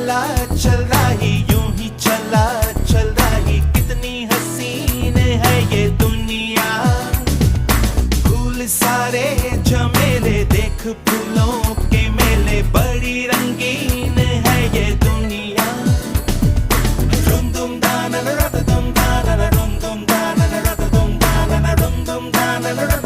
चला चल रही यूं ही चला चल रही, कितनी हसीन है ये दुनिया। फूल सारे झमेले देख फूलों के मेले, बड़ी रंगीन है ये दुनिया। रुम दुम दाना रत दुम दाना रुम दुम दाना रत दुम दाना रुम दुम दाना रत